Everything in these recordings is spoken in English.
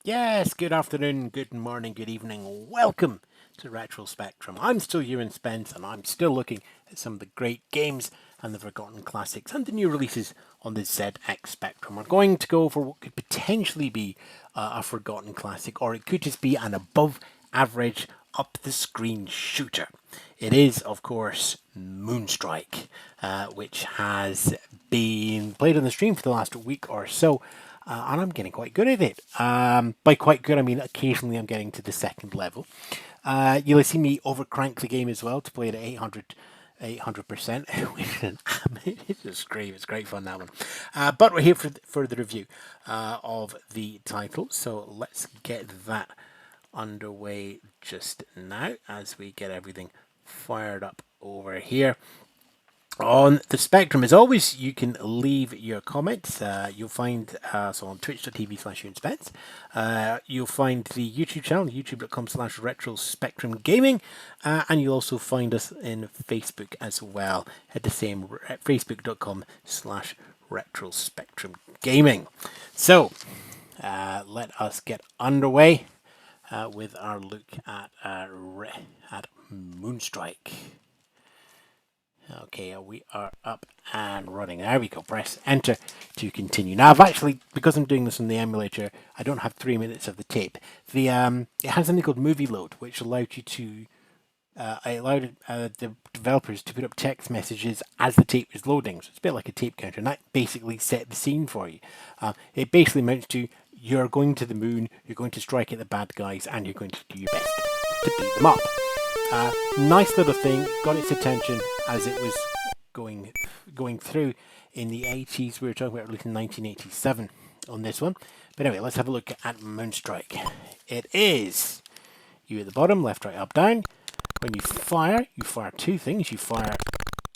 Yes, good afternoon, good morning, good evening. Welcome to Retro Spectrum. I'm still Ewan Spence, and I'm still looking at some of the great games and the forgotten classics and the new releases on the ZX Spectrum. We're going to go over what could potentially be a forgotten classic, or it could just be an above average up the screen shooter. It is, of course, Moonstrike, which has been played on the stream for the last week or so. And I'm getting quite good at it. By quite good, I mean occasionally I'm getting to the second level. You'll see me overcrank the game as well to play it at 800%. It's just great. It's great fun, that one. But we're here for the review of the title. So let's get that underway just now as we get everything fired up over here. On the Spectrum, as always, you can leave your comments. You'll find so on twitch.tv/Spence. You'll find the YouTube channel, youtube.com/Retro Spectrum Gaming, and you'll also find us in Facebook as well at the same facebook.com/Retro Spectrum Gaming. So let us get underway with our look at Moonstrike. Okay, we are up and running. There we go. Press enter to continue. Now, I've actually, because I'm doing this on the emulator, I don't have 3 minutes of the tape. It has something called Movie Load, which allowed you to I allowed the developers to put up text messages as the tape is loading. So it's a bit like a tape counter, and that basically set the scene for you. It basically amounts to you're going to the moon, you're going to strike at the bad guys, and you're going to do your best to beat them up. Nice little thing, got its attention as it was going through in the 80s. We were talking about released in 1987 on this one. But anyway, let's have a look at Moonstrike. It is you at the bottom, left, right, up, down. When you fire two things. You fire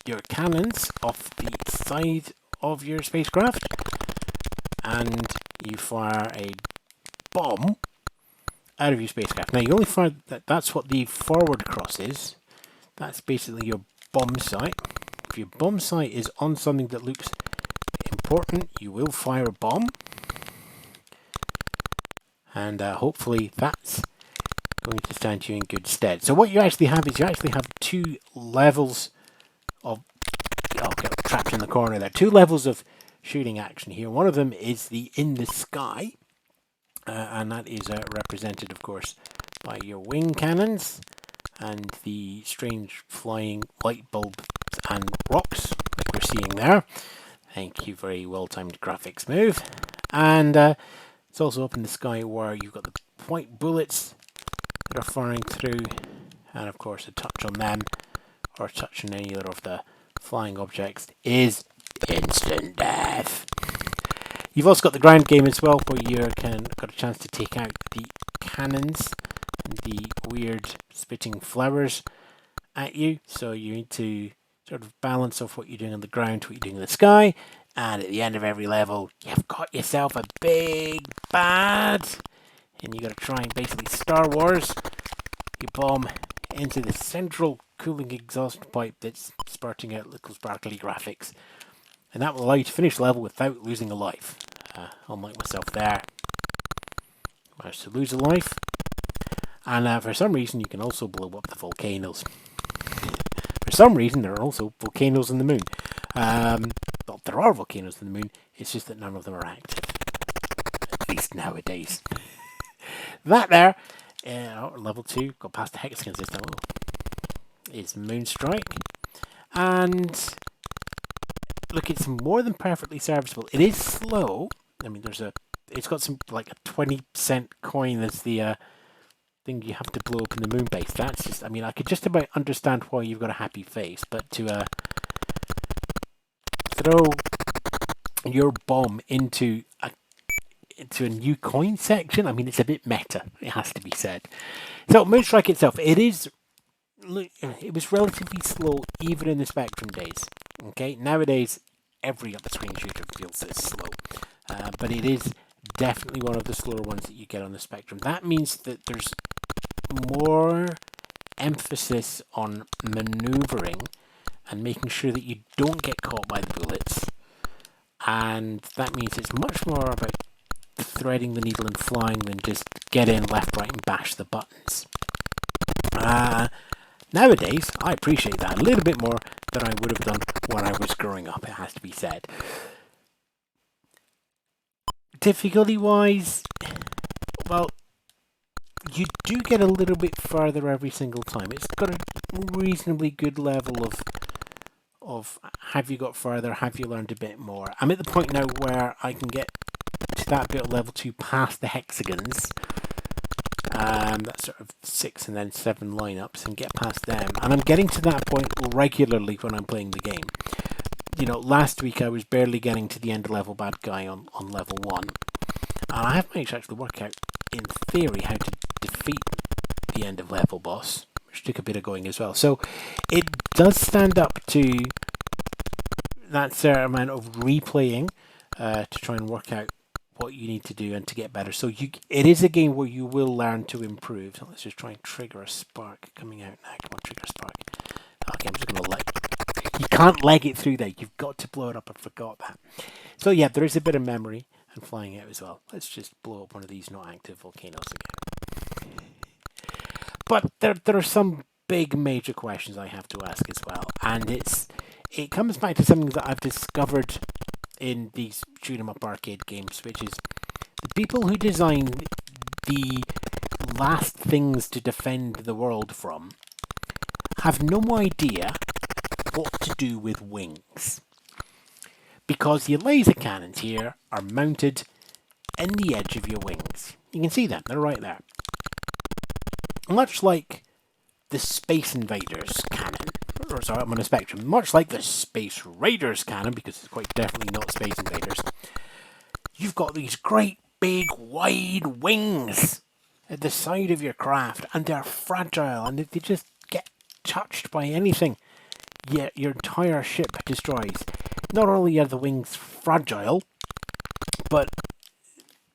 your cannons off the side of your spacecraft, and you fire a bomb out of your spacecraft. Now, you only fire that's what the forward cross is. That's basically your bomb site. If your bomb site is on something that looks important, you will fire a bomb. And hopefully that's going to stand you in good stead. So what you actually have is you actually have two levels of... Oh, get trapped in the corner there. Two levels of shooting action here. One of them is the in the sky. And that is represented, of course, by your wing cannons and the strange flying light bulbs and rocks that we're seeing there. Thank you, very well-timed graphics move. And it's also up in the sky where you've got the white bullets that are firing through, and of course a touch on them or touch on any other of the flying objects is instant death. You've also got the ground game as well, where you got a chance to take out the cannons and the weird spitting flowers at you. So you need to sort of balance off what you're doing on the ground to what you're doing in the sky. And at the end of every level, you've got yourself a big bad. And you got to try and basically Star Wars your bomb into the central cooling exhaust pipe that's spurting out little sparkly graphics. And that will allow you to finish the level without losing a life. Unlike myself there, I managed to lose a life. And for some reason, you can also blow up the volcanoes. For some reason, there are also volcanoes on the moon. Well, there are volcanoes on the moon, it's just that none of them are active. At least nowadays. That there, level 2, got past the hexagon system, is Moonstrike. And look, it's more than perfectly serviceable. It is slow. I mean, it's got some, like a 20-cent coin as the thing you have to blow up in the moon base. That's just, I mean, I could just about understand why you've got a happy face, but to throw your bomb into a new coin section, I mean, it's a bit meta, it has to be said. So, Moonstrike itself, it was relatively slow even in the Spectrum days. Okay, nowadays every other screen shooter feels this slow, but it is definitely one of the slower ones that you get on the Spectrum. That means that there's more emphasis on maneuvering and making sure that you don't get caught by the bullets, and that means it's much more about threading the needle and flying than just get in left, right, and bash the buttons. Nowadays, I appreciate that a little bit more than I would have done when I was growing up, it has to be said. Difficulty-wise, well, you do get a little bit further every single time. It's got a reasonably good level of have you got further, have you learned a bit more. I'm at the point now where I can get to that bit of level 2 past the hexagons. That's sort of 6 and then 7 lineups, and get past them. And I'm getting to that point regularly when I'm playing the game. You know, last week I was barely getting to the end level bad guy on level 1. And I have managed to actually work out, in theory, how to defeat the end of level boss, which took a bit of going as well. So it does stand up to that certain amount of replaying to try and work out what you need to do and to get better. So it is a game where you will learn to improve. So let's just try and trigger a spark coming out now. Come on, trigger a spark. Okay, I'm just going to you can't leg it through there. You've got to blow it up. I forgot that. So yeah, there is a bit of memory and flying out as well. Let's just blow up one of these not active volcanoes again. But there are some big major questions I have to ask as well. And it comes back to something that I've discovered in these shoot 'em up arcade games, which is the people who design the last things to defend the world from have no idea what to do with wings. Because your laser cannons here are mounted in the edge of your wings. You can see them, they're right there. Much like the Space Invaders cannon, or sorry, I'm on a spectrum, much like the Space Raiders cannon, because it's quite definitely not Space Invaders, you've got these great big wide wings at the side of your craft, and they're fragile, and if they just get touched by anything, yeah, your entire ship destroys. Not only are the wings fragile, but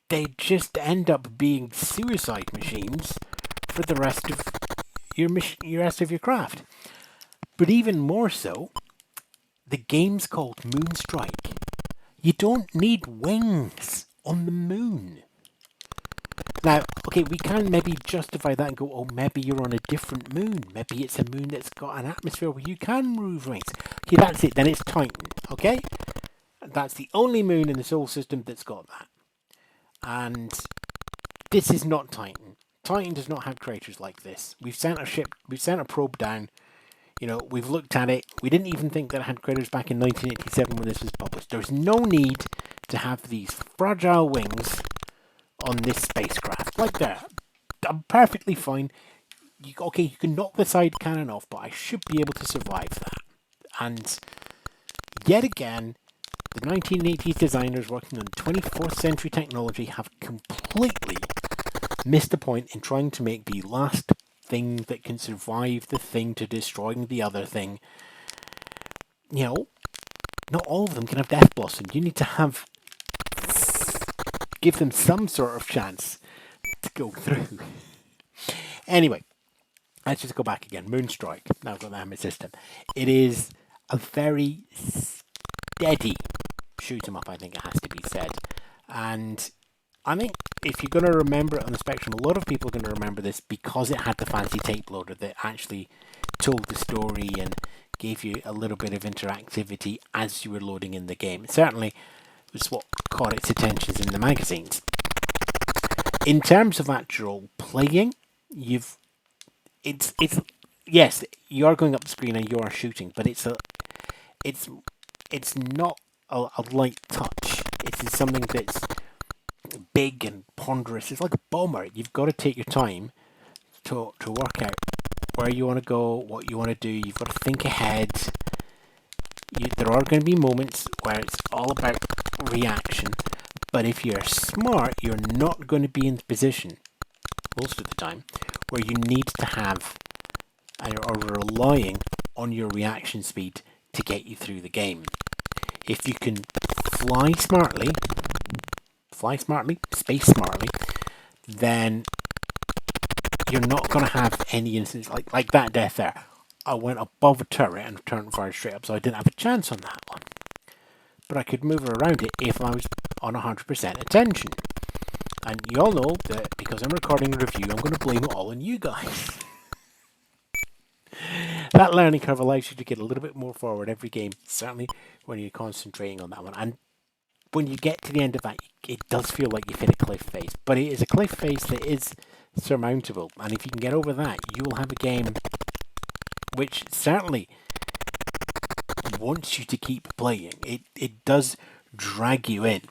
they just end up being suicide machines for the rest of your craft. But even more so, the game's called Moon Strike. You don't need wings on the moon. Now, okay, we can maybe justify that and go, oh, maybe you're on a different moon. Maybe it's a moon that's got an atmosphere where you can move rings. Okay, that's it. Then it's Titan, okay? That's the only moon in the solar system that's got that. And this is not Titan. Titan does not have craters like this. We've sent a probe down. You know, we've looked at it. We didn't even think that it had craters back in 1987 when this was published. There's no need to have these fragile wings on this spacecraft. Like that. I'm perfectly fine. You can knock the side cannon off, but I should be able to survive that. And yet again, the 1980s designers working on 24th century technology have completely missed the point in trying to make the last thing that can survive the thing to destroying the other thing. You know, not all of them can have Death Blossom. You need to give them some sort of chance to go through. Anyway, let's just go back again. Moon Strike. Now I've got the hammer system. It is a very steady shoot 'em up, I think it has to be said. And I think if you're going to remember it on the Spectrum, a lot of people are going to remember this because it had the fancy tape loader that actually told the story and gave you a little bit of interactivity as you were loading in the game. It certainly was what caught its attention in the magazines. In terms of actual playing, yes, you are going up the screen and you are shooting, but it's not a light touch. It's something that's big and ponderous. It's like a bomber. You've got to take your time to work out where you want to go, what you want to do. You've got to think ahead. There are going to be moments where it's all about reaction, but if you're smart, you're not going to be in the position, most of the time, where you need to have or relying on your reaction speed to get you through the game. If you can fly smartly, space smartly, then you're not going to have any instances like that death there. I went above a turret and turned and fired straight up, so I didn't have a chance on that one. But I could move around it if I was on 100% attention. And you all know that because I'm recording a review, I'm going to blame it all on you guys. That learning curve allows you to get a little bit more forward every game, certainly when you're concentrating on that one. And when you get to the end of that, it does feel like you've hit a cliff face. But it is a cliff face that is surmountable. And if you can get over that, you will have a game which certainly wants you to keep playing. It does drag you in.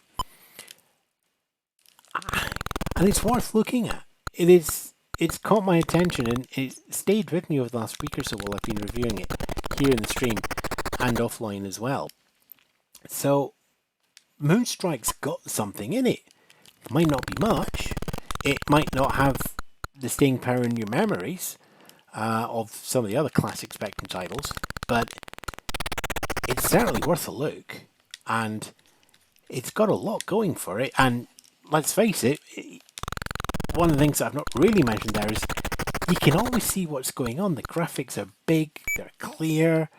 And it's worth looking at. It's caught my attention and it's stayed with me over the last week or so while I've been reviewing it here in the stream and offline as well. So Moon Strike's got something in it. It might not be much. It might not have the staying power in your memories of some of the other classic Spectrum titles, but it's certainly worth a look, and it's got a lot going for it. And let's face it, one of the things that I've not really mentioned there is you can always see what's going on. The graphics are big, they're clear.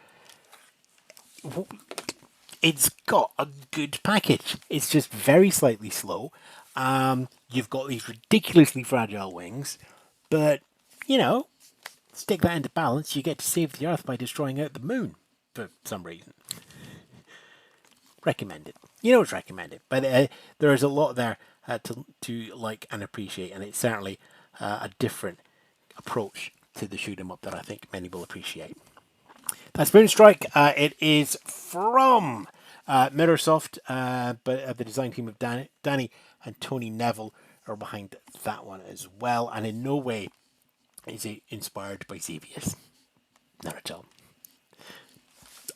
It's got a good package. It's just very slightly slow. You've got these ridiculously fragile wings, but, you know, stick that into balance, you get to save the Earth by destroying out the moon for some reason. Recommended. You know it's recommended, but there is a lot there to like and appreciate, and it's certainly a different approach to the shoot 'em up that I think many will appreciate. That's Moon Strike. It is from Mirrorsoft, but the design team of Danny and Tony Neville are behind that one as well, and in no way is it inspired by Xevious. Not at all.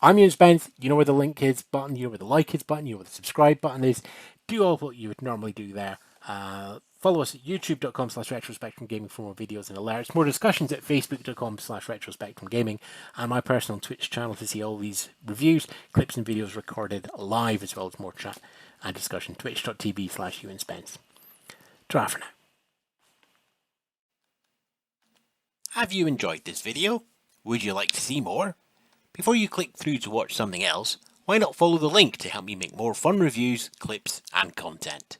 I'm Ewan Spence. You know where the link is button, you know where the like is button, you know where the subscribe button is. Do all what you would normally do there. Follow us at youtube.com/retrospectrumgaming for more videos and alerts. More discussions at facebook.com/retrospectrumgaming. And my personal Twitch channel to see all these reviews, clips and videos recorded live, as well as more chat and discussion. Twitch.tv/Ewan Spence. Ta for now. Have you enjoyed this video? Would you like to see more? Before you click through to watch something else, why not follow the link to help me make more fun reviews, clips and content?